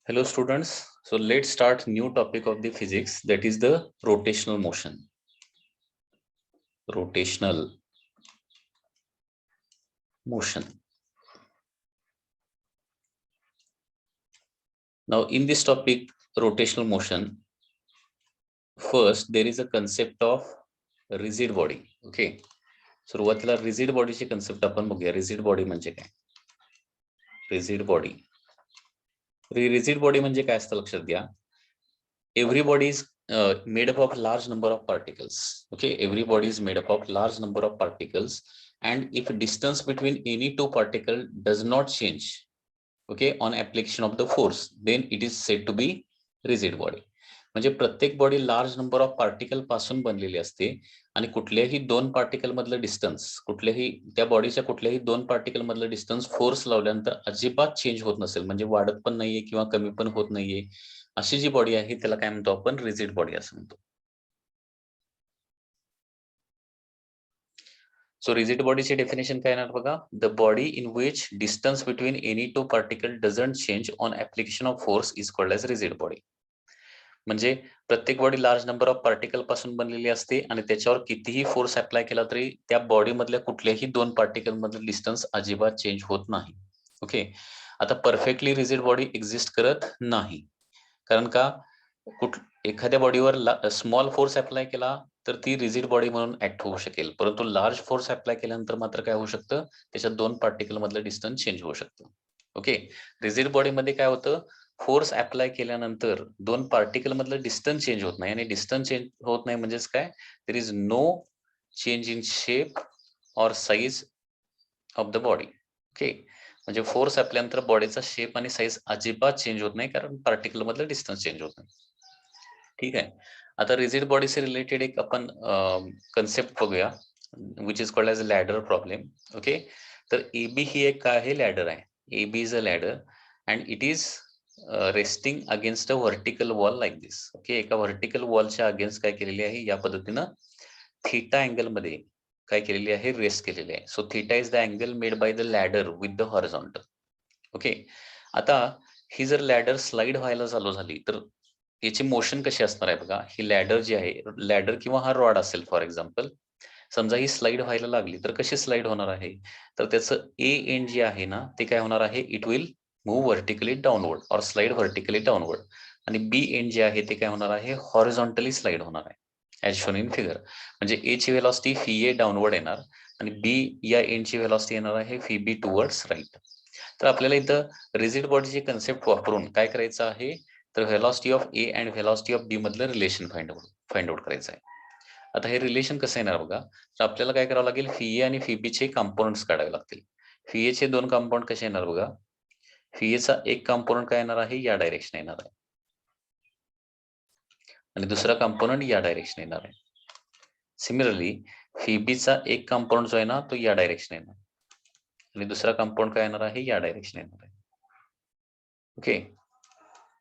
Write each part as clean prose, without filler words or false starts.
Hello students, so let's start new topic of the physics, that is the rotational motion. Rotational motion. Now in this topic rotational motion, first there is a concept of rigid body. Okay, सुरुवातीला rigid body ची concept आपण बघूया. rigid body म्हणजे काय? rigid body म्हणजे काय असतं लक्षात घ्या. Every body is made up of large number of particles. Okay, every body is made up of large number of particles, and if distance between any two particle does not change, okay, on application of the force, then it is said to be rigid body. म्हणजे प्रत्येक body large number of particle पासून बनलेली असते आणि कुठल्याही दोन particle मधलं distance, कुठल्याही त्या बॉडीच्या कुठल्याही दोन पार्टिकल मधलं डिस्टन्स फोर्स लावल्यानंतर अजिबात चेंज होत नसेल, म्हणजे वाढत पण नाहीये किंवा कमी पण होत नाहीये, अशी जी बॉडी आहे त्याला काय म्हणतो आपण? रिजिड बॉडी असं म्हणतो. सो रिजिड बॉडीची डेफिनेशन काय येणार बघा. The body in which distance between any two particle doesn't change on application of force is called as rigid body. म्हणजे प्रत्येक body large number of particle पासून बनलेली असते आणि त्याच्यावर कितीही फोर्स अप्लाय केला तरी त्या बॉडी मधल्या कुठल्याही दोन पार्टिकल मधलं डिस्टन्स अजिबात चेंज होत नाही. ओके, आता परफेक्टली रिजिड बॉडी एक्झिस्ट करत नाही, कारण का एखाद्या बॉडीवर स्मॉल फोर्स अप्लाय केला तर ती रिजिड बॉडी म्हणून ऍक्ट होऊ शकेल, परंतु लार्ज फोर्स अप्लाय केल्यानंतर मात्र काय होऊ शकतं, त्याच्यात दोन पार्टिकल मधलं डिस्टन्स चेंज होऊ शकतं. ओके, रिजिड बॉडी मध्ये काय होतं, फोर्स अप्लाय केल्यानंतर दोन पार्टिकल मधलं डिस्टन्स चेंज होत नाही, आणि डिस्टन्स चेंज होत नाही म्हणजेच काय, there is no change in shape और size of the body. Okay, म्हणजे फोर्स अप्लायनंतर बॉडीचा शेप आणि साइज अजिबात चेंज होत नाही, कारण पार्टिकल मधलं डिस्टन्स चेंज होत नाही. ठीक आहे, आता रिजिड बॉडी से रिलेटेड एक आपण कन्सेप्ट बघूया, which is called as ladder problem. Okay, तर एबी ही एक काय आहे, लॅडर आहे. AB is a ladder and it is resting against a vertical wall like this. Okay, एका व्हर्टिकल वॉलच्या अगेन्स्ट काय केलेली आहे, या पद्धतीनं थीटा अँगल मध्ये काय केलेली आहे, रेस्ट केलेली आहे. So theta is the angle made by the ladder with the horizontal. Okay, आता ही जर लॅडर स्लाइड व्हायला चालू झाली तर याची मोशन कशी असणार आहे बघा. ही लॅडर जी आहे, लॅडर किंवा हा रॉड असेल फॉर एक्झाम्पल, समजा ही स्लाइड व्हायला लागली तर कशी स्लाइड होणार आहे, तर त्याचं ए एंड जे आहे ना ते काय होणार आहे, it will move vertically downward और स्लाइड व्हर्टिकली डाऊनवर्ड, आणि बी एंड जे आहे ते काय होणार आहे, हॉरिझॉन्टली स्लाइड होणार आहे, ऍज शोन इन फिगर. म्हणजे ए ची व्हेलॉसिटी फी ए डाऊनवर्ड येणार आणि बी या एंडची व्हेलॉसिटी येणार आहे फी बी टुवर्ड्स राईट. तर आपल्याला इथं रिजिड बॉडीची कन्सेप्ट वापरून काय करायचं आहे, तर velocity of A and velocity of B मधलं रिलेशन फाइंड आउट करायचं आहे. आता हे रिलेशन कसं येणार बघा, तर आपल्याला काय करावं लागेल, फी ए आणि फी बी चे कंपोनंट्स काढावे लागतील. फी ए चे दोन कंपोनंट कसे येणार बघा, फी ए चा एक कंपोनंट काय येणार आहे, या डायरेक्शन येणार आहे, आणि दुसरा कंपोनंट या डायरेक्शन येणार आहे. सिमिलरली फी बी चा एक कंपोनंट जो आहे ना तो या डायरेक्शन येणार आणि दुसरा कंपाऊंड काय येणार आहे, या डायरेक्शन येणार आहे. ओके,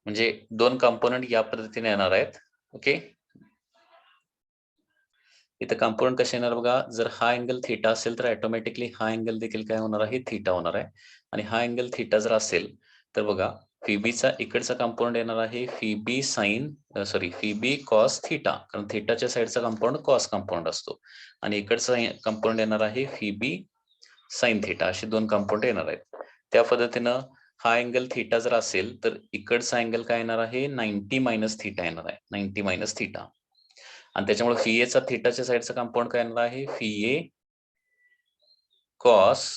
म्हणजे दोन कंपोनंट या पद्धतीने येणार आहेत. ओके, इथं कंपोनंट कसे येणार बघा, जर हा अँगल थीटा असेल तर ऑटोमॅटिकली हा अँगल देखील काय होणार आहे, थीटा होणार आहे, आणि हा अँगल थीटा जर असेल तर बघा फीबीचा इकडचा कंपाऊंड येणार आहे VB sine VB cos theta, कारण थीटाच्या साईडचा कंपाऊंड कॉस कंपाऊंड असतो, आणि इकडचा कंपाऊंड येणार आहे फीबी साइन थीटा, असे दोन कंपाऊंड येणार आहेत. त्या पद्धतीनं हा अँगल थीटा जर असेल तर इकडचा अँगल काय येणार आहे, 90 मायनस थीटा येणार आहे, 90 मायनस थीटा, आणि त्याच्यामुळे फी ए चा थीटाच्या साईडचा कंपाऊंड काय येणार आहे, fee A cos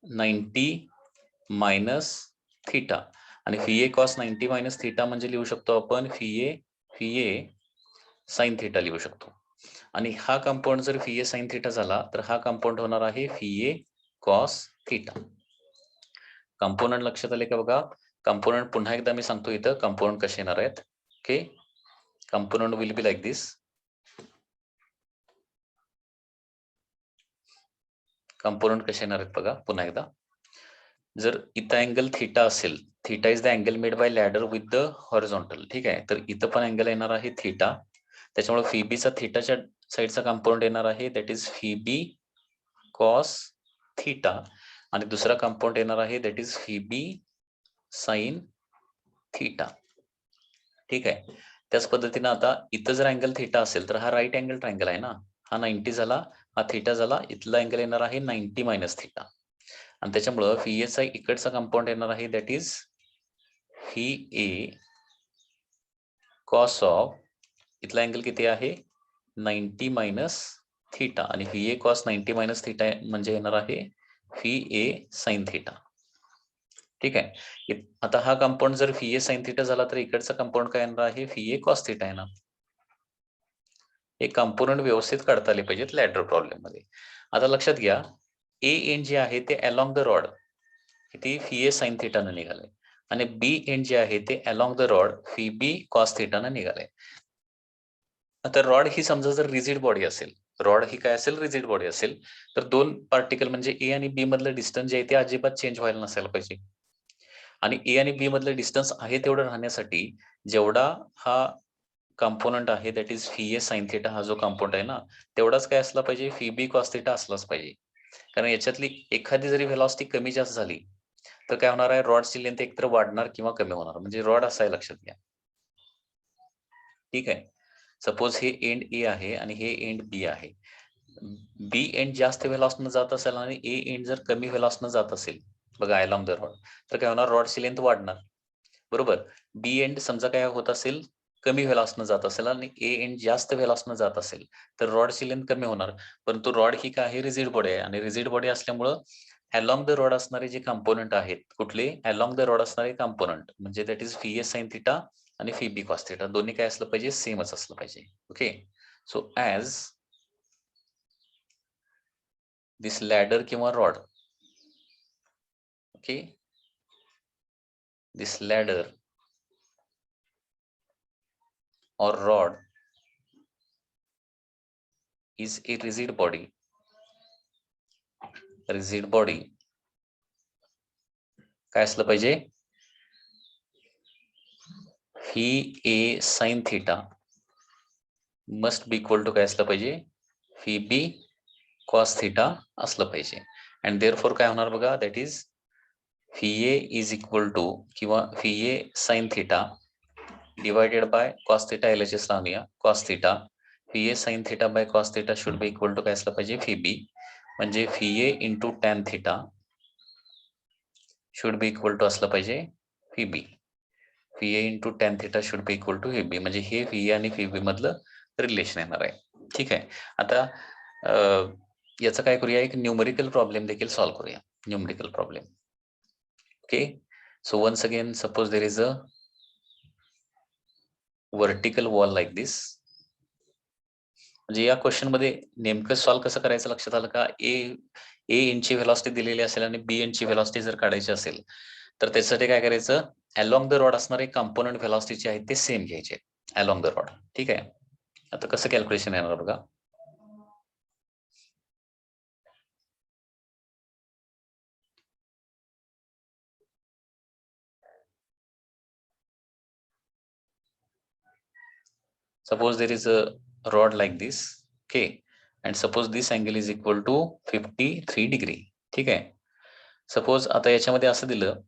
90 minus theta, आणि fee A cos 90 minus theta म्हणजे लिहू शकतो आपण फी ए साइन थीटा लिहू शकतो. आणि हा कंपाऊंड जर फी ए साइन थीटा झाला तर हा कंपाऊंड होणार आहे fee A cos theta. Component लक्षात आले का बघा. कंपोनंट पुन्हा एकदा मी सांगतो, इथं कंपोनंट कसे येणार आहेत. Okay, component will be like this. Component कसे येणार आहेत बघा पुन्हा एकदा. जर इथं अँगल थीटा असेल, theta is the angle made by ladder with the horizontal, ठीक आहे, तर इथं पण अँगल येणार आहे थीटा, त्याच्यामुळे फीबीचा थीटाच्या साईडचा कंपाऊंड येणार आहे, that is Phoebe cos theta, आणि दुसरा कंपाऊंड येणार आहे that is Phoebe sine theta. ठीक आहे. त्याच पद्धतीने आता इथं जर अँगल थीटा असेल तर हा राईट अँगल ट्रायंगल आहे ना, हा 90 झाला, हा थीटा झाला, इथला अँगल येणार आहे 90 मायनस थीटा. आणि त्याच्यामुळं व्ही चा इकडचा कंपाऊंड येणार आहे that is V A cos of, इथला अँगल किती आहे 90 मायनस थीटा, आणि V A cos 90 minus theta म्हणजे येणार आहे व्ही ए साइन थीटा. ठीक आहे. आता हा कंपाऊंड जर व्ही ए साइन थीटा झाला तर इकडचा कंपाऊंड काय येणार आहे व्ही ए कॉस थीटा येणार. हे कंपोनंट व्यवस्थित काढता आले पाहिजेत लॅडर प्रॉब्लेम मध्ये. आता लक्षात घ्या, ए एंड जे आहे ते अलॉंग द रॉड किती व्ही ए साइन थीटानं निघालंय, आणि बी एंड जे आहे ते along the rod V B cos थीटानं निघालंय. आता रॉड ही समजा जर रिजिड बॉडी असेल, रॉड ही काय असेल रिजिड बॉडी असेल, तर दोन पार्टिकल म्हणजे ए आणि बी मधलं डिस्टन्स जे आहे ते अजिबात चेंज व्हायला नसायला पाहिजे. आणि ए आणि बी मधलं डिस्टन्स आहे तेवढं राहण्यासाठी जेवढा हा कंपोनंट आहे that is V A sine theta, हा जो कंपोनंट आहे ना तेवढाच काय असला पाहिजे व्ही बी कॉस थीटा असलाच पाहिजे. कारण याच्यातली एखादी जरी व्हेलॉसिटी कमी जास्त झाली तर काय होणार आहे, रॉडची लेंथ एकतर वाढणार किंवा कमी होणार, म्हणजे रॉड असा आहे लक्षात घ्या. ठीक आहे. सपोज हे एंड ए आहे आणि हे एंड बी आहे. बी एंड जास्त व्हेलॉसिटीनं जात असेल आणि ए एंड जर कमी व्हेलॉसिटीनं जात असेल बघा अलॉंग द रॉड, तर काय होणार रॉडची लेंथ वाढणार. बरोबर. बी एंड समजा काय होत असेल कमी व्हेलॉसिटीनं जात असेल आणि ए एंड जास्त व्हेलॉसिटीनं जात असेल तर रॉडची लेंथ कमी होणार. परंतु रॉड ही काय आहे रिजिड बॉडी आहे, आणि रिजिड बॉडी असल्यामुळं अलॉंग द रॉड असणारे जे कंपोनंट आहेत, कुठले अलॉंग द रॉड असणारे कंपोनंट म्हणजे that is V A sine theta आणि व्ही बी कॉस थिटा, दोन्ही काय असलं पाहिजे सेमच असलं पाहिजे. Okay. So as this ladder किंवा rod, okay, this ladder or rod is a rigid body. Rigid body काय असलं पाहिजे V A sine theta must be equal to काय असलं पाहिजे व्ही बी कॉस थिटा असलं पाहिजे. अँड देअरफॉर काय होणार बघा that is V A is equal to किंवा V A sine theta divided by cos theta LHS लावूया cos theta, V A sine theta by cos theta should be equal to काय असलं पाहिजे V B, म्हणजे V A into tan theta should be equal to असलं पाहिजे V B. V A into tan theta should be equal to V B, म्हणजे हे V A आणि V बी मधलं रिलेशन येणार आहे. ठीक आहे. आता याचं काय करूया, एक न्यूमेरिकल प्रॉब्लेम देखील सॉल्व्ह करूया. Numerical problem. Okay. So once again suppose there is a vertical wall like this. म्हणजे या क्वेश्चन मध्ये नेमकं सॉल्व्ह कसं करायचं लक्षात आलं का? ए इंची व्हेलॉसिटी दिलेली असेल आणि बी इंची व्हेलॉसिटी जर काढायची असेल तर त्यासाठी काय करायचं, अलॉंग द रॉड असणारे कंपोनंट व्हेलॉसिटीचे आहेत ते सेम घ्यायचे अलॉंग द रॉड. ठीक आहे. आता कसं कॅल्क्युलेशन येणार बघा. Suppose there is a rod like this, okay, and suppose this angle is equal to 53 degree. ठीक आहे. सपोज आता याच्यामध्ये असं दिलं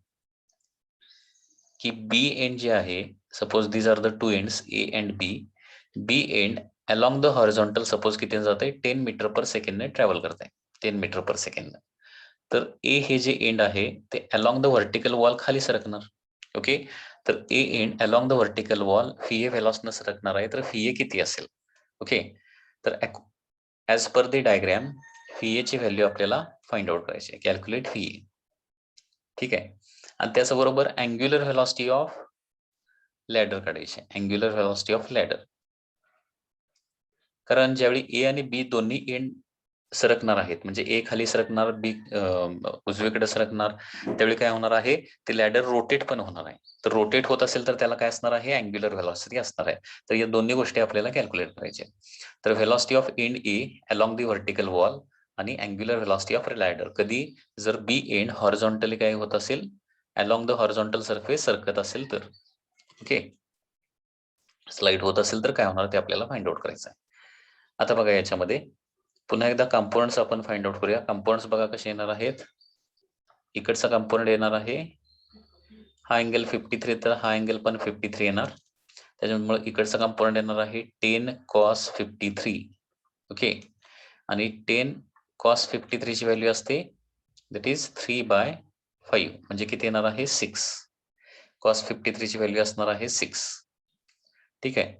की बी एंड जे आहे, suppose these are the two ends A and B. B end along the horizontal suppose किती जात आहे 10 मीटर पर सेकंडने ट्रॅव्हल करत आहे 10 मीटर पर सेकंड. तर ए हे जे एंड आहे ते अलॉंग द व्हर्टिकल वॉल खाली सरकणार. ओके. तर A end along the vertical wall V A व्हेलॉसिटीनं सरकणार आहे, तर व्ही ए किती असेल? ओके. तर as per the diagram V A ची व्हॅल्यू आपल्याला फाइंड आउट करायची आहे. Calculate V A. ठीक आहे. आणि त्याचबरोबर अँग्युलर व्हेलॉसिटी ऑफ लॅडर काढायची. Angular velocity of ladder. कारण ज्यावेळी ए आणि बी दोन्ही एंड सरकणार आहेत, म्हणजे ए खाली सरकणार, बी उजवीकडे सरकणार, त्यावेळी काय होणार आहे, ते लॅडर रोटेट पण होणार आहे. तर रोटेट होत असेल तर त्याला काय असणार आहे, अँग्युलर व्हेलॉसिटी असणार आहे. तर या दोन्ही गोष्टी आपल्याला कॅल्क्युलेट करायच्या. तर velocity of end A along the vertical wall आणि अँग्युलर व्हेलॉसिटी ऑफ लॅडर कधी जर बी एंड हॉरिझॉन्टली काय होत असेल, अलॉंग द हॉरिझॉन्टल सरफेस सरकत असेल तर. ओके. स्लाइड होत असेल तर काय होणार ते आपल्याला फाइंड आउट करायचं आहे. आता बघा याच्यामध्ये पुन्हा एकदा कंपोनंट्स आपण फाइंड आउट करूया. कंपोनंट्स बघा कसे येणार आहेत. इकडचा कंपोनंट येणार आहे हा अँगल 53 तर हा अँगल पण 53 येणार. त्याच्यामुळे इकडचा कंपोनंट येणार आहे 10 cos 53. ओके, आणि 10 cos 53 ची व्हॅल्यू असते दॅट इज 3/5, म्हणजे किती येणार आहे 6. cos 53 ची व्हॅल्यू असणार आहे 6. ठीक आहे,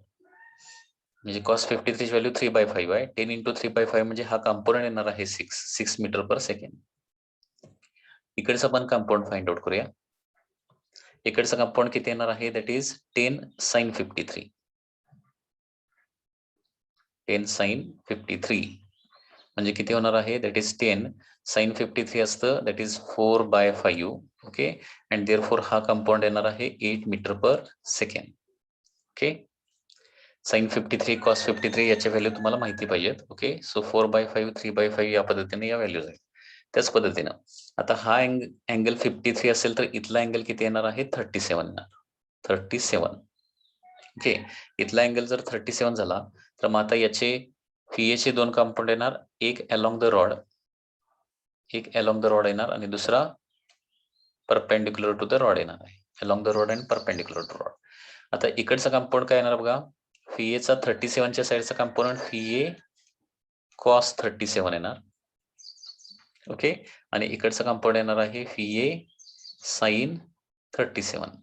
म्हणजे cos 53 ची व्हॅल्यू 3/5 आहे. 10 × 3/5 म्हणजे हा कंपोनंट येणार आहे 6 मीटर पर सेकंड. इकडचा पण कंपाऊंड फाइंड आउट करूया. इकडचा कंपाऊंड किती येणार आहे दॅट इज 10 sin 53. 10 sin 53 म्हणजे किती होणार आहे दॅट इज 10 sin 53 असतं that is 4/5. Okay, and therefore हा कंपाऊंड येणार आहे 8 metre per second. Okay, sin 53 cos 53 याची व्हॅल्यू तुम्हाला माहिती पाहिजेत. ओके, सो 4/5 3/5 या पद्धतीने या व्हॅल्यूज आहेत. त्याच पद्धतीनं आता हा अँगल 53 असेल तर इथला अँगल किती येणार आहे 37 येणार. 37. ओके, इथला अँगल जर 37 झाला तर मग आता याचे चे दोन कंपाऊंड येणार. एक अलोंग द रॉड येणार आणि दुसरा परपेंडिक्युलर टू द रॉड येणार आहे. Along the rod and perpendicular to rod. आता इकडचा कंपाऊंड काय येणार बघा, चा 37च्या साईडचा कंपोनंट cos 37 येणार. ओके, आणि इकडचा कंपाऊंड येणार आहे sin 37.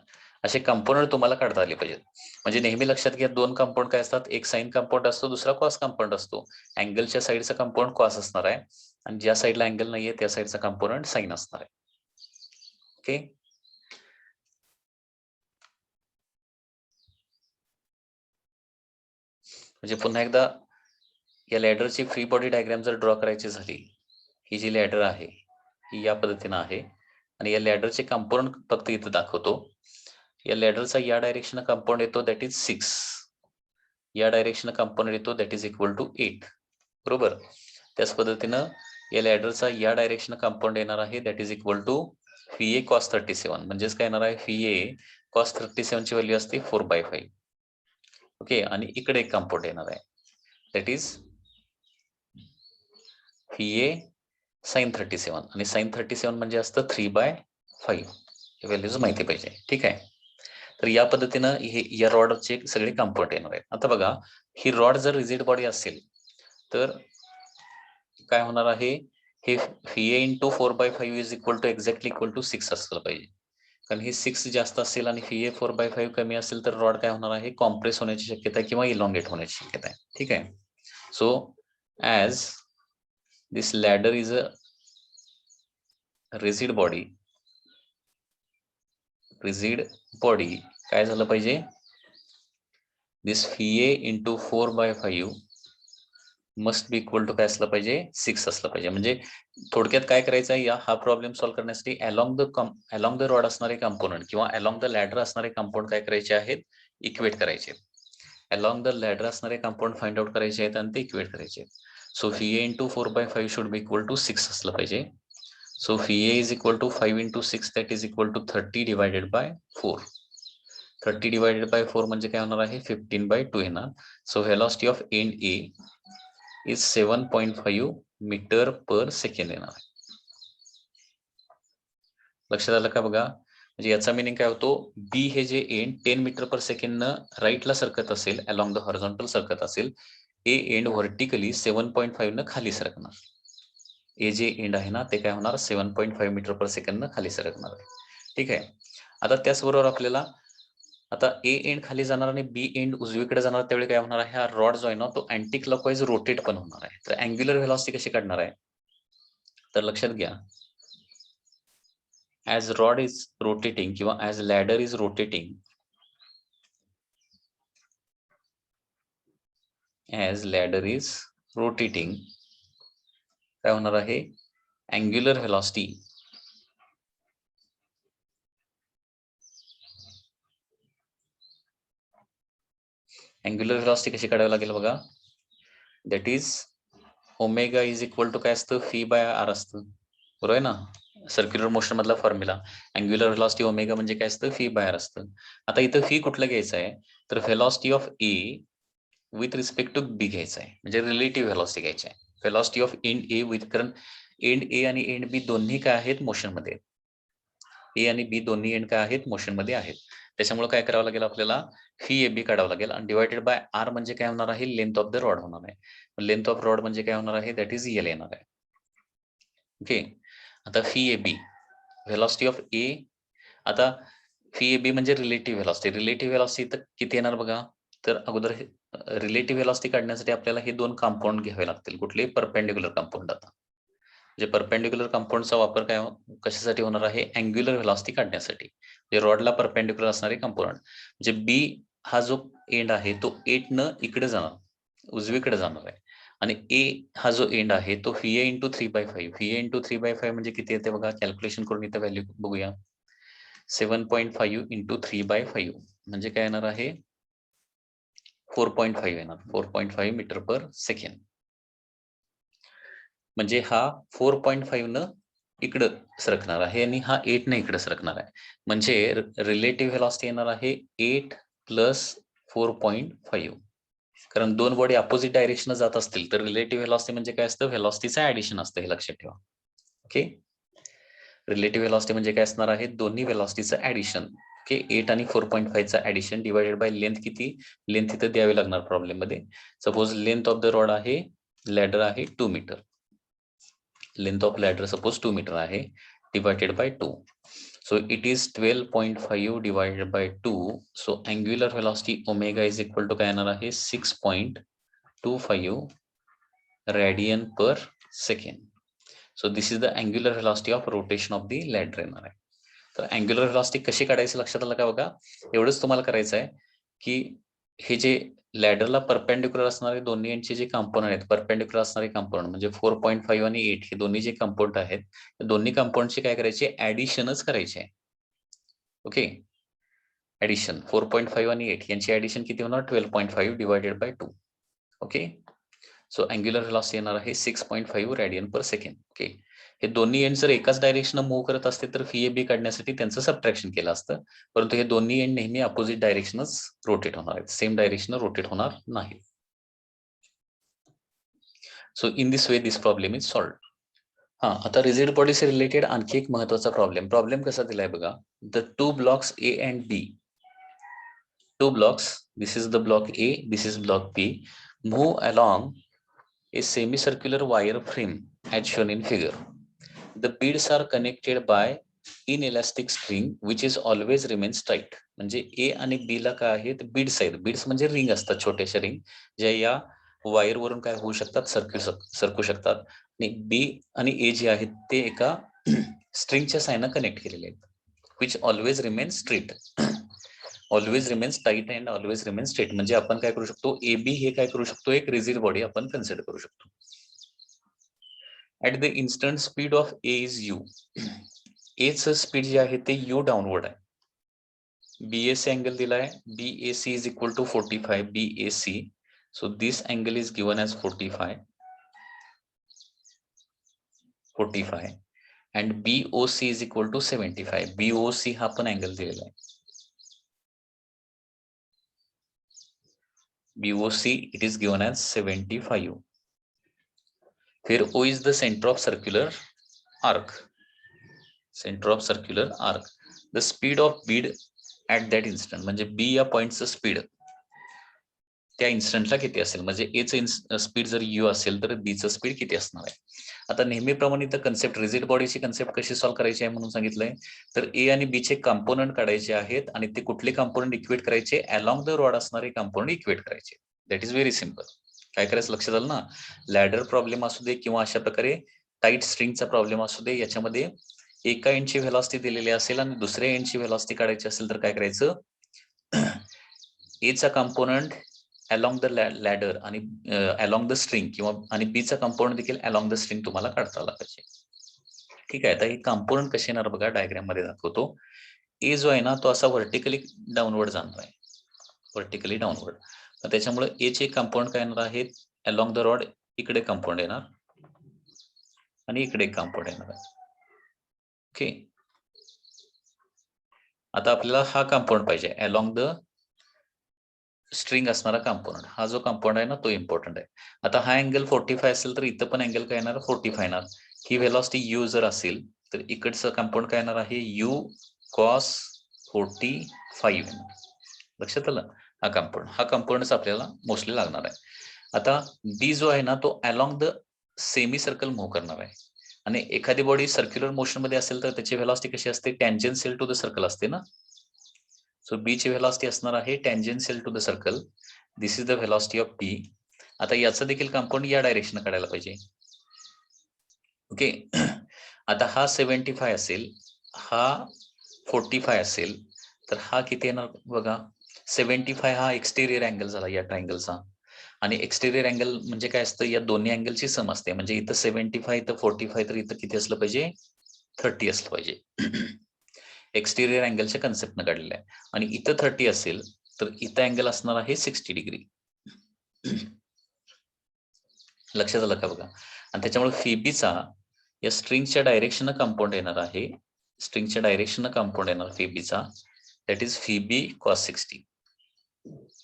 असे कंपोनंट तुम्हाला काढता आले पाहिजेत. म्हणजे नेहमी लक्षात घ्या, दोन कंपाऊंड काय असतात, एक साइन कंपाऊंड असतो, दुसरा कॉस कंपाऊंड असतो. अँगलच्या साईडचा कंपाऊंड कॉस असणार आहे आणि ज्या साईडला अँगल नाहीये त्या साईडचा कंपोनंट साइन असणार आहे. ओके, म्हणजे पुन्हा एकदा या लॅडरची फ्री बॉडी डायग्राम जर ड्रॉ करायची झाली, ही जी लॅडर आहे ही या पद्धतीनं आहे आणि या लॅडरचे कंपोनंट फक्त इथं दाखवतो. या लॅडरचा या डायरेक्शन कंपाऊंड येतो दॅट इज 6. या डायरेक्शन कंपोनंट येतो दॅट इज इक्वल टू 8. बरोबर. त्याच पद्धतीनं या लॅडरचा या डायरेक्शन कंपाऊंड येणार आहे that is equal to VA cos 37. म्हणजेच काय येणार आहे VA cos 37 ची व्हॅल्यू असते 4/5. ओके, आणि इकडे एक कंपाऊंड येणार आहे दॅट इज VA sin 37 आणि sin 37 म्हणजे असतं 3/5. हे व्हॅल्यूज माहिती पाहिजे. ठीक आहे, तर या पद्धतीनं हे या रॉडचे सगळे कंपाऊंड येणार आहेत. आता बघा, ही रॉड जर रिजिड बॉडी असेल तर काय होणार आहे, हे VA × 4/5 is equal to exactly equal to 6 असलं पाहिजे. कारण हे 6 जास्त असेल आणि VA 4/5 कमी असेल तर रॉड काय होणार आहे, कॉम्प्रेस होण्याची शक्यता आहे किंवा इलॉंगेट होण्याची शक्यता आहे. ठीक आहे, so as this ladder is a rigid body काय झालं पाहिजे, this VA × 4/5 must be equal to काय असलं पाहिजे 6 असलं पाहिजे. म्हणजे थोडक्यात काय करायचं आहे, हा प्रॉब्लेम सॉल्व्ह करण्यासाठी अलोंग द रॉड असणारे कंपोनंट किंवा अलोंग द लॅडर असणारे कंपाऊंड काय करायचे आहेत, इक्वेट करायचे. अलोंग द लॅडर असणारे कंपाऊंड फाइंड आउट करायचे आहेत आणि ते इक्वेट करायचे. So VA × 4/5 should be equal to 6 असलं पाहिजे. So VA is equal to 5 × 6 that is equal to 30 / 4. 30 / 4 म्हणजे काय होणार आहे 15/2 येणार. So velocity of end A is 7.5 metre per second येणार आहे. लक्षात आलं का बघा, म्हणजे याचा मिनिंग काय होतो, बी हे जे एंड 10 मीटर पर सेकंड न राईटला सरकत असेल, अलोंग द हॉरिझॉन्टल सरकत असेल, ए एंड व्हर्टिकली 7.5 न खाली सरकणार. ए जे एंड आहे ना ते काय होणार 7.5 मीटर पर सेकंड न खाली सरकणार आहे. ठीक आहे, आता त्याचबरोबर आपल्याला आता ए एंड खाली जाणार आणि बी एंड उजवीकडे जाणार, त्यावेळी काय होणार आहे, हा रॉड जो आहे ना तो अँटी क्लॉकवाईज रोटेट पण होणार आहे. तर अँग्युलर व्हेलॉसिटी कशी काढणार आहे, तर लक्षात घ्या, ॲज रॉड इज रोटेटिंग किंवा ॲज लॅडर इज रोटेटिंग, काय होणार आहे, अँग्युलर व्हेलॉसिटी कशी काढावी लागेल बघा, that is omega is equal to काय असतं φ/r असतं. बरोबर आहे ना, सर्क्युलर मोशन मधला फॉर्म्युला. अँग्युलर व्हेलॉसिटी ओमेगा म्हणजे काय असतं φ/r असतं. आता इथं फी कुठलं घ्यायचं आहे, तर velocity of A with respect to B घ्यायचं आहे, म्हणजे रिलेटिव्ह व्हेलॉसिटी घ्यायची आहे. Velocity of end A with, कारण एंड ए आणि एंड बी दोन्ही काय आहेत मोशन मध्ये. ए आणि बी दोन्ही एंड काय आहेत, मोशन मध्ये आहेत. त्याच्यामुळे काय करावं लागेल आपल्याला, फी ए बी काढावं लागेल आणि डिवायडेड बाय आर म्हणजे काय होणार आहे, लेंथ ऑफ द रॉड होणार आहे. लेंथ ऑफ रॉड म्हणजे काय होणार आहे, दॅट इज एल येणार आहे. ओके, आता phi A B, velocity of A, आता फी ए बी म्हणजे रिलेटिव्ह व्हेलॉसिटी. रिलेटिव्ह व्हेलॉसिटी तर किती येणार बघा, तर अगोदर रिलेटिव्ह व्हेलॉसिटी काढण्यासाठी आपल्याला हे दोन कंपाऊंड घ्यावे लागतील. कुठले, परपेंडिक्युलर कंपाऊंड. आता म्हणजे परपेंडिक्युलर कंपाऊंडचा वापर काय कशासाठी होणार आहे, अँग्युलर व्हेलॉसिटी काढण्यासाठी. म्हणजे रॉडला परपेंडिक्युलर असणारे कंपाऊंड, म्हणजे बी हा जो एंड आहे तो 8 न इकडे जाणार, उजवीकडे जाणार आहे. आणि ए हा जो एंड आहे तो व्हीए इंटू 3/5. व्हीए इंटू 3/5 म्हणजे किती येते बघा, कॅल्क्युलेशन करून इथे व्हॅल्यू बघूया. 7.5 इंटू 3/5 म्हणजे काय येणार आहे, 4.5 येणार. 4.5 मीटर पर सेकंड. म्हणजे हा 4.5 न इकडं सरकणार आहे आणि हा 8 न इकडे सरकणार आहे. म्हणजे रिलेटिव्ह व्हेलॉसिटी येणार आहे 8 प्लस 4.5. कारण दोन बॉडी अपोजिट डायरेक्शन जात असतील तर रिलेटिव्ह व्हेलॉसिटी म्हणजे काय असतं, व्हेलॉसिटीचं ऍडिशन असतं, हे लक्षात ठेवा. ओके, रिलेटिव्ह व्हेलॉसिटी म्हणजे काय असणार आहे, दोन्ही व्हेलॉसिटीचं ऍडिशन. ओके, 8 आणि 4.5 चा ऍडिशन डिवायडेड बाय लेंथ. किती लेंथ इथे द्यावी लागणार प्रॉब्लेम मध्ये. Suppose length of the rod आहे, लॅडर आहे 2 metre. Length of ladder suppose 2 metre आहे, divided by 2. So it is 12.5 divided by 2. So angular velocity omega is equal to काय येणार आहे, 6.25 radian per second. So this is the angular velocity of rotation of the ladder येणार आहे. तर angular velocity कशी काढायची लक्षात आलं का बघा. एवढंच तुम्हाला करायचं आहे की हे जे लॅडरला परपेंडिक्युलर असणारे दोन्ही एंडचे जे कंपोनंट आहेत, परपेंडिक्युलर असणारे कंपोनंट म्हणजे 4.5 आणि 8 हे दोन्ही जे कंपोनंट आहेत, दोन्ही कंपोनंटचे काय करायचे, ऍडिशनच करायचे आहे. ओके, ऍडिशन 4.5 आणि 8 यांची ऍडिशन किती होणार, 12.5 divided by 2. Okay, so angular velocity येणार आहे 6.5 रेडियन पर सेकंड. ओके, हे दोन्ही एंड जर एकाच डायरेक्शन मूव्ह करत असते तर फी ए बी काढण्यासाठी त्यांचं सबट्रॅक्शन केलं असतं. परंतु हे दोन्ही एंड नेहमी अपोजिट डायरेक्शनच रोटेट होणार आहेत, सेम डायरेक्शन रोटेट होणार नाही. So in this way this problem is solved. हा, आता रिजिड बॉडीशी रिलेटेड आणखी एक महत्वाचा प्रॉब्लेम कसा दिलाय बघा. The two blocks A and B, two blocks, this is the block A, this is block B, move along a semicircular wire frame as shown in figure. The beads are connected by inelastic string which is always remains tight. म्हणजे A आणि B ला काय आहेत, beads आहेत. Beads म्हणजे ring असतात, छोट्याशा ring, ज्या या वायर वरून काय होऊ शकतात, सरकू शकतात. आणि B आणि A जे आहेत ते एका स्ट्रिंगच्या साहाय्याने कनेक्ट केलेले आहेत. which always remains straight. Always remains tight and always remains straight. म्हणजे आपण काय करू शकतो, ए बी हे काय करू शकतो, एक रिजिड बॉडी आपण कन्सिडर करू शकतो. At the instant speed of A is U. H speed जे आहे ते यू डाऊनवर्ड आहे. बीएसी अँगल दिलाय, BAC is equal to 45 BAC. So this angle is given as 45 and BOC is equal to 75. BOC हा पण angle दिलेला आहे. BOC it is given as 75. फिर O is the center of circular arc. Center of circular arc. The speed of bead at that instant. म्हणजे B या पॉइंटचं speed त्या इन्स्टंटला किती असेल. म्हणजे Aचं स्पीड जर U असेल तर Bचं स्पीड किती असणार आहे. आता नेहमीप्रमाणे तर कन्सेप्ट, रिजिड बॉडीची कन्सेप्ट कशी सॉल्व्ह करायची आहे म्हणून सांगितलंय. तर ए आणि बी चे कंपोनंट काढायचे आहेत आणि ते कुठले कंपोनंट इक्वेट करायचे, अलॉंग द रॉड असणारे कंपोनंट इक्वेट करायचे. That is very simple. काय करायचं लक्षात आलं ना. लॅडर प्रॉब्लेम असू दे किंवा अशा प्रकारे टाईट स्ट्रिंगचा प्रॉब्लेम असू दे, याच्यामध्ये एका एंडची व्हेलॉसिटी दिलेली असेल आणि दुसऱ्या एंडची व्हेलॉसिटी काढायची असेल तर काय करायचं, एचा कंपोनंट अलॉंग द लॅडर आणि अलॉंग द स्ट्रिंग किंवा आणि बीचा कंपोनंट देखील अलॉंग द स्ट्रिंग तुम्हाला काढता आला पाहिजे. ठीक आहे, आता हे कंपोनंट कसे येणार बघा, डायग्राम मध्ये दाखवतो. ए जो आहे ना तो असा व्हर्टिकली डाऊनवर्ड जाणार आहे, व्हर्टिकली डाऊनवर्ड. त्याच्यामुळे ए चे कंपाऊंड काय येणार आहेत, अलॉंग द रॉड इकडे कंपाऊंड येणार आणि इकडे कंपाऊंड येणार आहे. ओके, आता आपल्याला हा कंपाऊंड पाहिजे अलॉंग द स्ट्रिंग असणारा कंपाऊंड. हा जो कंपाऊंड आहे ना तो इम्पॉर्टंट आहे. आता हा अँगल 45 असेल तर इथं पण अँगल काय येणार, 45 येणार. ही व्हेलॉसिटी यू जर असेल तर इकडचं कंपाऊंड काय येणार आहे यू कॉस 45. लक्षात आलं? हा कंपाऊंडच आपल्याला मोस्टली लागणार आहे. आता बी जो आहे ना तो along the semi circle move करणार आहे आणि एखादी बॉडी सर्क्युलर मोशन मध्ये असेल तर त्याची व्हेलॉसिटी कशी असते टँजेन्शियल टू द सर्कल असते ना. सो बी ची व्हेलॉसिटी असणार आहे tangential to the circle. This is the velocity of B. आता याचं देखील कंपाऊंड या डायरेक्शन काढायला पाहिजे. ओके. आता हा 75 असेल, हा 45 असेल, तर हा किती येणार बघा. 75 हा एक्सटेरियर अँगल झाला या ट्रायंगलचा आणि एक्सटेरियर अँगल म्हणजे काय असतं या दोन्ही अँगलची सम असते. म्हणजे इथं 75 इथं 45 तर इथं किती असलं पाहिजे 30 असलं पाहिजे. एक्सटेरियर अँगलच्या कन्सेप्टनं काढलेलं आहे आणि इथं 30 असेल तर इथं अँगल असणार आहे 60 डिग्री. लक्षात आलं का बघा. आणि त्याच्यामुळे फेबीचा या स्ट्रिंगच्या डायरेक्शन कंपाऊंड येणार आहे. स्ट्रिंगच्या डायरेक्शन कंपाऊंड येणार फेबीचा. दॅट इज फेबी कॉस 60.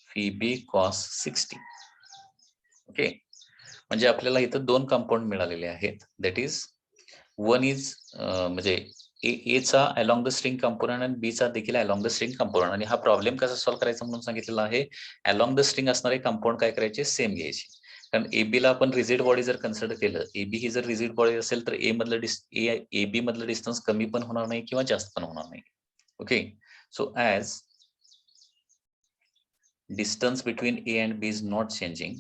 फेबी कॉस 60. ओके. म्हणजे आपल्याला इथं दोन कंपाऊंड मिळालेले आहेत. दॅट इज वन इज म्हणजे ए चा अलॉंग द स्ट्रिंग कंपोनंट आणि बी चा देखील अलॉंग द स्ट्रिंग कंपोनंट. आणि हा प्रॉब्लेम कसा सॉल्व्ह करायचा म्हणून सांगितलेला आहे. अलॉंग द स्ट्रिंग असणारे कंपाऊंड काय करायचे सेम घ्यायचे. कारण एबी ला आपण रिजिड बॉडी जर कन्सिडर केलं, एबी ही जर रिजिड बॉडी असेल तर एबी मधलं डिस्टन्स कमी पण होणार नाही किंवा जास्त पण होणार नाही. Okay. So as distance between A and B is not changing,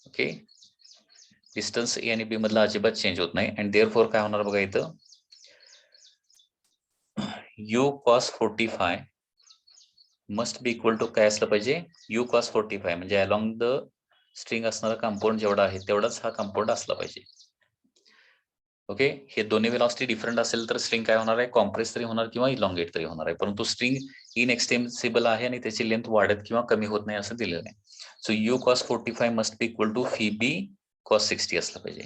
okay. Distance A आणि बी मधला अजिबात चेंज होत नाही आणि देअरफॉर काय होणार बघा इथं U cos 45 must be equal to काय असलं पाहिजे यू कॉस 45 म्हणजे अलॉंग द स्ट्रिंग असणारा कंपाऊंड जेवढा आहे तेवढाच हा कंपाऊंड असला पाहिजे. ओके. हे दोन्ही व्हेलॉसिटी डिफरंट असेल तर स्ट्रिंग काय होणार आहे कॉम्प्रेस तरी होणार किंवा इलॉंगेट तरी होणार आहे. परंतु स्ट्रिंग इनएक्सटेन्सिबल आहे आणि त्याची लेंथ वाढत किंवा कमी होत नाही असं दिलेलं आहे. So U cos 45 must be equal to VB cos 60 असलं पाहिजे.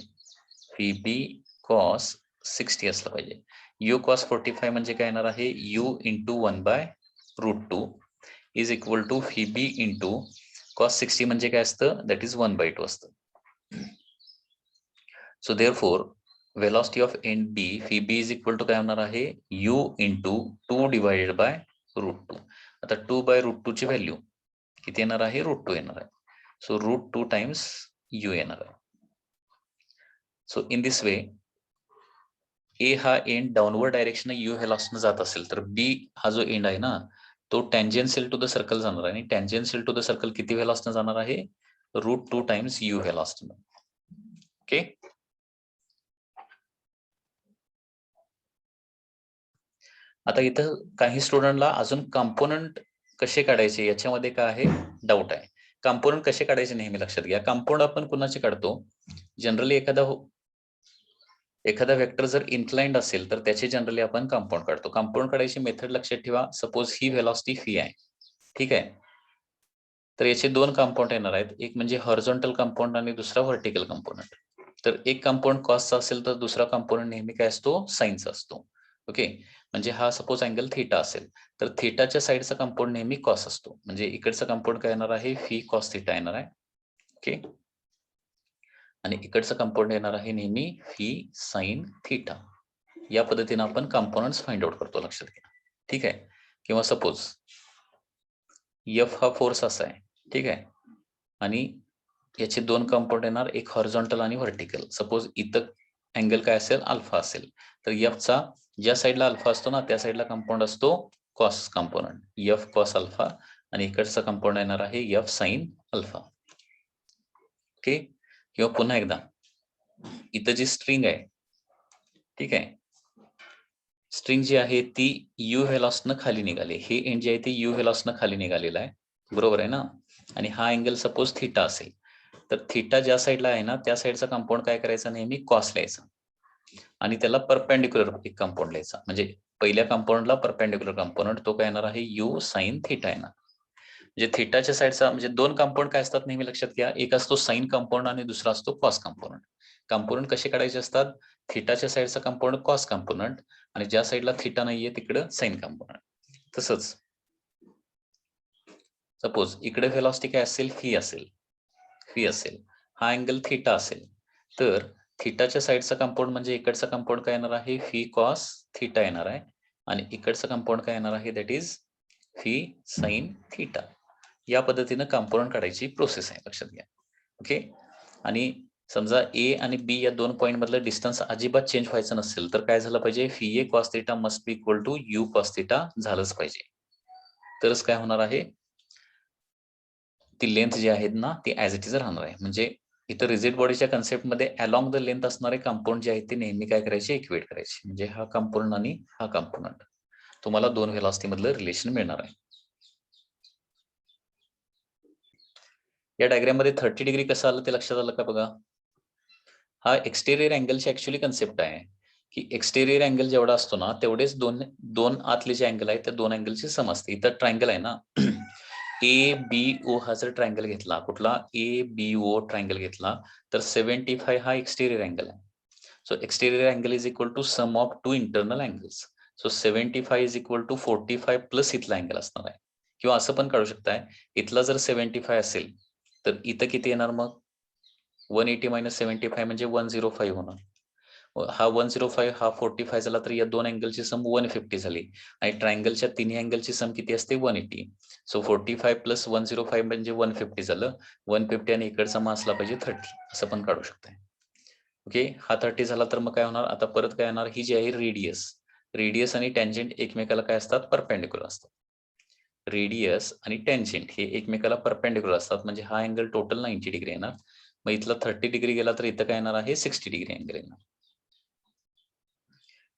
फीबी कॉस 60 असलं पाहिजे. यू कॉस 45 म्हणजे काय येणार आहे U into 1/√2 is equal to VB into cos 60 म्हणजे काय असतं दॅट इज 1/2 असतं. So therefore velocity of end B, phi B is equal to काय होणार आहे u into 2 divided by √2. आता 2/√2 ची व्हॅल्यू किती येणार आहे √2 येणार आहे. सो √2 टाइम्स u येणार आहे. सो इन दिस वे ए हा एंड डाऊनवर्ड डायरेक्शन u व्हेलॉसिटीने जात असेल तर बी हा जो एंड आहे ना तो टँजेन्शियल टू द सर्कल जाणार आहे आणि टँजेन्शियल टू द सर्कल किती व्हेलॉसिटीने जाणार आहे √2 टाइम्स u व्हेलॉसिटीने. ओके. आता इथं काही स्टुडंटला अजून कंपोनंट कसे काढायचे याच्यामध्ये काय आहे डाऊट आहे. कंपोनंट कसे काढायचे नेहमी लक्षात घ्या. कंपाऊंड आपण कुणाचे काढतो जनरली एखादा वेक्टर जर इन्क्लाइंड असेल तर त्याचे जनरली आपण कंपाऊंड काढतो. कंपाऊंड काढायची मेथड लक्षात ठेवा. सपोज ही व्हेलॉसिटी फी आहे ठीक आहे. तर याचे दोन कंपाऊंड येणार आहेत. एक म्हणजे हॉरिझॉन्टल कंपाऊंड आणि दुसरा व्हर्टिकल कंपोनंट. तर एक कंपाऊंड कॉसचा असेल तर दुसरा कंपोनंट नेहमी काय असतो साइनचा असतो. ओके. म्हणजे हा सपोज अँगल थीटा असेल तर थीटाच्या साईडचा कंपाऊंड नेहमी कॉस असतो. म्हणजे इकडचा कंपाऊंड काय येणार आहे फी कॉस थीटा येणार आहे. ओके. आणि इकडचा कंपाऊंड येणार आहे नेहमी फी साइन थीटा. या पद्धतीने आपण कंपोनंट्स फाइंड आउट करतो लक्षात घ्या. ठीक आहे. किंवा सपोज एफ हा फोर्स असा आहे ठीक आहे आणि याचे दोन कंपाऊंड येणार एक हॉरिझॉन्टल आणि व्हर्टिकल. सपोज इथं अँगल काय असेल अल्फा असेल तर एफचा ज्या साईडला अल्फा असतो ना त्या साईडला कंपाऊंड असतो cos component F cos alpha आणि इकडचा कंपाऊंड येणार आहे एफ साइन अल्फा. ओके. किंवा पुन्हा एकदा इथं जी स्ट्रिंग आहे ठीक आहे स्ट्रिंग जी आहे ती यू व्हेलॉसिटीने खाली निघाली. हे एंड जे आहे ते यू व्हेलॉसिटीने खाली निघालेलं आहे बरोबर आहे ना. आणि हा अँगल सपोज थीटा असेल तर थीटा ज्या साईडला आहे ना त्या साईडचा कंपाऊंड काय करायचा नेहमी कॉस लिहायचा आणि त्याला परपेंडिक्युलर एक कंपाऊंड लिहायचा. म्हणजे पहिल्या कंपाऊंडला परपेंडिक्युलर कंपोनंट तो काय येणार आहे यू साइन थीटा येणार. म्हणजे थीटाच्या साईडचा म्हणजे दोन कंपाऊंड काय असतात नेहमी लक्षात घ्या. एक असतो साइन कंपाऊंड आणि दुसरा असतो कॉस कंपोनंट. कंपोनंट कसे काढायचे असतात थीटाच्या साईडचा कंपाऊंड कॉस कंपोनंट आणि ज्या साईडला थीटा नाहीये तिकडं साइन कंपोनंट. तसंच सपोज इकडे व्हेलॉसिटी काय असेल, फी असेल, हा अँगल थिटा असेल, तर थिटाच्या साईडचा कंपाऊंड म्हणजे इकडचा कंपाऊंड काय येणार आहे, फी कॉस थिटा येणार आहे, आणि इकडचा कंपाऊंड काय येणार आहे, that is fee sine theta. या पद्धतीनं कंपाऊंड काढायची प्रोसेस आहे, लक्षात घ्या. ओके. आणि समजा ए आणि बी या दोन पॉईंट मधलं डिस्टन्स अजिबात चेंज व्हायचं नसेल तर काय झालं पाहिजे, V A cos theta must be equal to U cos theta झालंच पाहिजे. तरच काय होणार आहे, ती लेंथ जी आहेत ना ती ऍज इट इज राहणार आहे. म्हणजे इथं रिजिड बॉडीच्या कन्सेप्टमध्ये अलॉंग द लेंथ असणारे कंपाऊंड जे आहेत ते नेहमी काय करायचे, इक्वेट करायचे. म्हणजे हा कंपाऊंड आणि हा कंपोनंट, तुम्हाला दोन व्हेलॉसिटी मधलं रिलेशन मिळणार आहे. या डायग्राम मध्ये 30 डिग्री कसं आलं ते लक्षात आलं का बघा. हा एक्सटेरियर अँगलची ऍक्च्युअली कन्सेप्ट आहे की एक्सटेरियर अँगल जेवढा असतो ना तेवढेच दोन आतले जे अँगल आहेत त्या दोन अँगलची सम असते. इथं ट्रायंगल आहे ना ए बी ओ हा जर ट्रायंगल घेतला, कुठला ए बी ओ ट्रायंगल घेतला, तर 75 हा एक्सटेरियर अँगल आहे. So exterior angle is equal to sum of two internal angles. So 75 is equal to 45 plus इथला अँगल असणार आहे. किंवा असं पण काढू शकताय, इथला जर 75 असेल तर इथं किती येणार मग, 180 मायनस 75 म्हणजे 105 होणार. हा 105 हा 45 झाला तर या दोन अँगलची सम 150 झाली, आणि ट्रायंगलच्या तिन्ही अँगलची सम किती असते, 180. सो 45 प्लस 105 म्हणजे 150 झालं. 150 आणि इकडचा मा असला पाहिजे 30, असं पण काढू शकताय. ओके. हा 30 झाला तर मग काय होणार, आता परत काय येणार, ही जी आहे रेडियस आणि टँजेंट एकमेकाला काय असतात, परपेंडिक्युलर असतात. रेडियस आणि टँजेंट हे एकमेकाला परपेंडिक्युलर असतात, म्हणजे हा अँगल टोटल 90 डिग्री येणार. मग इथला 30 डिग्री गेला तर इथं काय येणार आहे, 60 डिग्री अँगल येणार.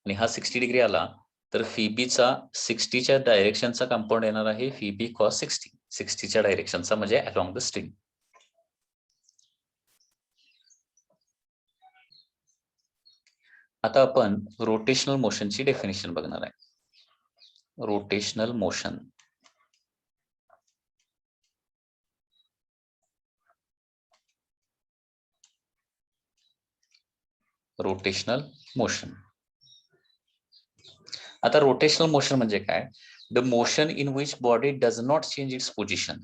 आणि हा 60 डिग्री आला तर फीबीचा 60च्या डायरेक्शनचा कंपाऊंड येणार आहे फीबी कॉस 60च्या डायरेक्शनचा, म्हणजे अलॉंग द स्ट्रिंग. आता आपण रोटेशनल मोशनची डेफिनेशन बघणार आहे. Rotational motion. Rotational motion. आता रोटेशनल मोशन म्हणजे काय, the motion in which body does not change it's position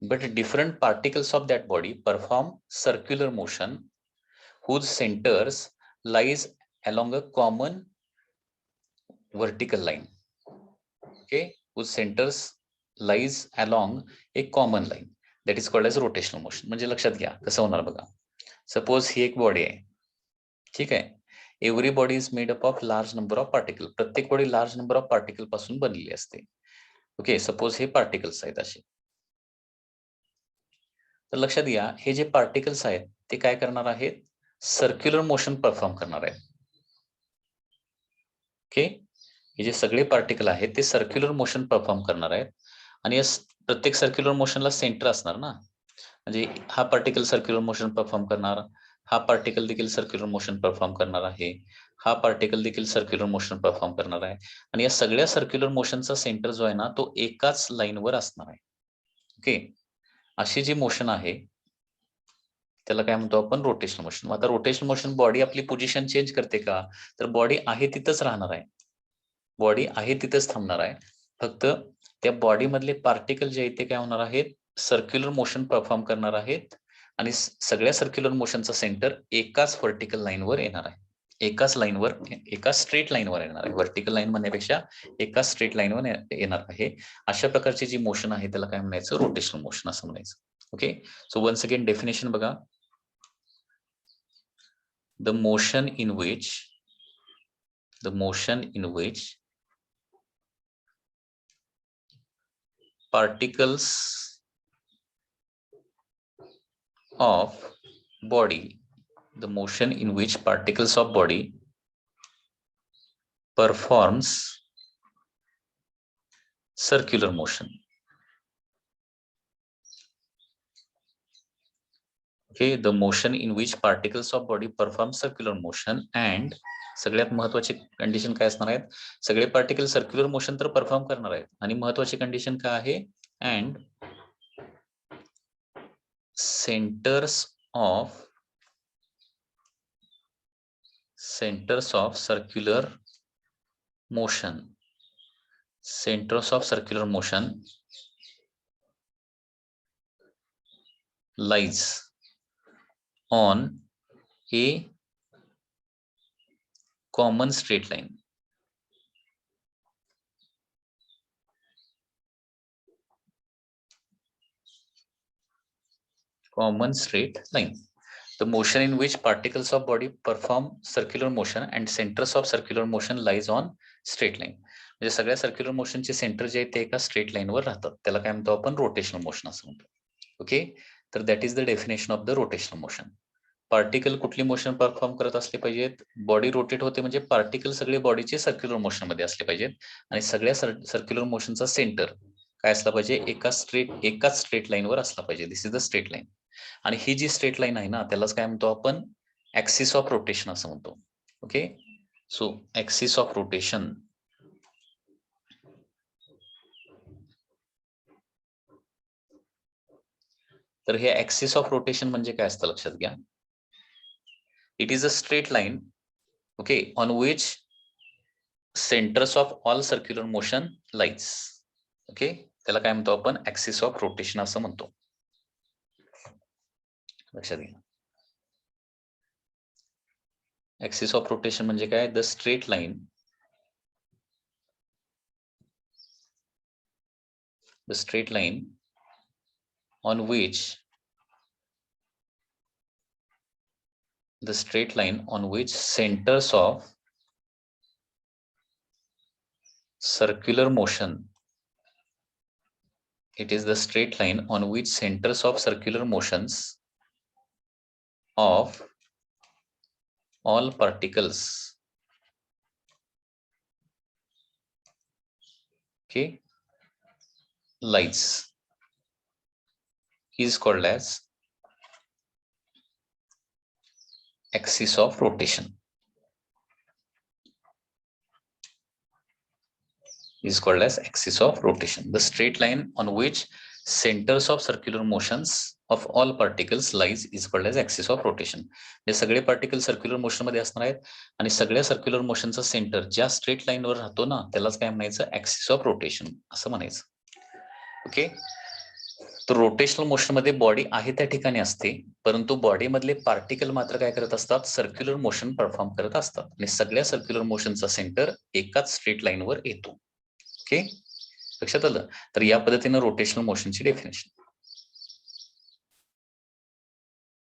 but different particles of that body perform circular motion whose centers lies along a common vertical line. Okay, whose centers lies along a common line, that is called as rotational motion. म्हणजे लक्षात घ्या कसं होणार बघा. Suppose ही एक body आहे, ठीक आहे. Every body is made up of large number of particle. प्रत्येक body large number of particle पासून बनलेली असते. ओके, सपोज हे पार्टिकल्स आहेत असे. तर लक्षात घ्या, हे जे पार्टिकल्स आहेत ते काय करणार आहेत, सर्क्युलर मोशन परफॉर्म करणार आहेत. ओके, हे जे सगळे पार्टिकल आहेत ते सर्क्युलर मोशन परफॉर्म करणार आहेत. आणि या प्रत्येक सर्क्युलर मोशनला सेंटर असणार ना, म्हणजे हा पार्टिकल सर्क्युलर मोशन परफॉर्म करणार, हा पार्टिकल देखील सर्क्युलर मोशन परफॉर्म करणार आहे, हा पार्टिकल देखील सर्क्युलर मोशन परफॉर्म करणार आहे. आणि या सगळ्या सर्क्युलर मोशनचा सेंटर जो आहे ना तो एकाच लाईनवर असणार आहे. ओके, अशी जी मोशन आहे त्याला काय म्हणतो आपण, रोटेशनल मोशन. आता रोटेशनल मोशन बॉडी आपली पोझिशन चेंज करते का, तर बॉडी आहे तिथंच राहणार आहे, बॉडी आहे तिथंच थांबणार आहे. फक्त त्या बॉडी मधले पार्टिकल जे आहेत ते काय होणार आहेत, सर्क्युलर मोशन परफॉर्म करणार आहेत. आणि सगळ्या सर्क्युलर मोशनचा सेंटर एकाच व्हर्टिकल लाईनवर येणार आहे, एकाच लाईनवर, एका स्ट्रेट लाईनवर येणार आहे. व्हर्टिकल लाईन म्हणण्यापेक्षा एका स्ट्रेट लाईनवर येणार आहे. अशा प्रकारची जी मोशन आहे त्याला काय म्हणायचं, रोटेशनल मोशन असं म्हणायचं. Okay, so once again definition बघा. the motion in which particles of body performs circular motion. Okay, the motion in which particles of body perform circular motion, and सगळ्यात महत्वाची कंडिशन काय असणार आहेत, सगळे पार्टिकल सर्क्युलर मोशन तर perform करणार आहेत, आणि महत्वाची कंडिशन काय आहे, and centers of circular motion lies on a common straight line. Common straight line. The motion in which particles of body perform circular motion and centers of circular motion lies on straight line. म्हणजे सगळ्या circular मोशनचे centre जे आहेत ते एका straight लाईनवर राहतात. त्याला काय म्हणतो आपण? रोटेशनल मोशन असं म्हणतो. ओके, तर that is the definition of the rotational motion. Particle कुठली मोशन परफॉर्म करत असले पाहिजेत? बॉडी रोटेट होते म्हणजे पार्टिकल सगळे बॉडीचे सर्क्युलर मोशन मध्ये असले पाहिजेत आणि सगळ्या सर्क्युलर मोशनचा सेंटर काय असला पाहिजे? एकाच स्ट्रेट लाईनवर असला पाहिजे. दिस इज द स्ट्रेट लाईन. आणि ही जी स्ट्रेट लाईन आहे ना त्यालाच काय म्हणतो आपण? ऍक्सिस ऑफ रोटेशन असं म्हणतो. Okay, so axis of rotation तर हे ऍक्सिस ऑफ रोटेशन म्हणजे काय असतं लक्षात घ्या. It is a straight line okay on which centres of all circular motion lies. Okay, त्याला काय म्हणतो आपण? ऍक्सिस ऑफ रोटेशन असं म्हणतो. लक्षात घ्या. ऍक्सिस ऑफ रोटेशन म्हणजे काय? The straight line on which centers of circular motion, it is the straight line on which centers of circular motions of all particles okay lies is called as axis of rotation. Is called as axis of rotation. The straight line on which centers of circular motions of all particles lies is called as axis of rotation. हे सगळे particle circular motion मध्ये असणार आहेत आणि सगळ्या circular मोशनचा centre ज्या straight लाईनवर राहतो ना त्यालाच काय म्हणायचं? ऍक्सिस ऑफ रोटेशन असं म्हणायचं. ओके, तर रोटेशनल मोशन मध्ये बॉडी आहे त्या ठिकाणी असते परंतु बॉडी मधले पार्टिकल मात्र काय करत असतात? सर्क्युलर मोशन परफॉर्म करत असतात आणि सगळ्या सर्क्युलर मोशनचा सेंटर एकाच स्ट्रेट लाईनवर येतो. ओके, लक्षात आलं? तर या पद्धतीने रोटेशनल मोशनची डेफिनेशन.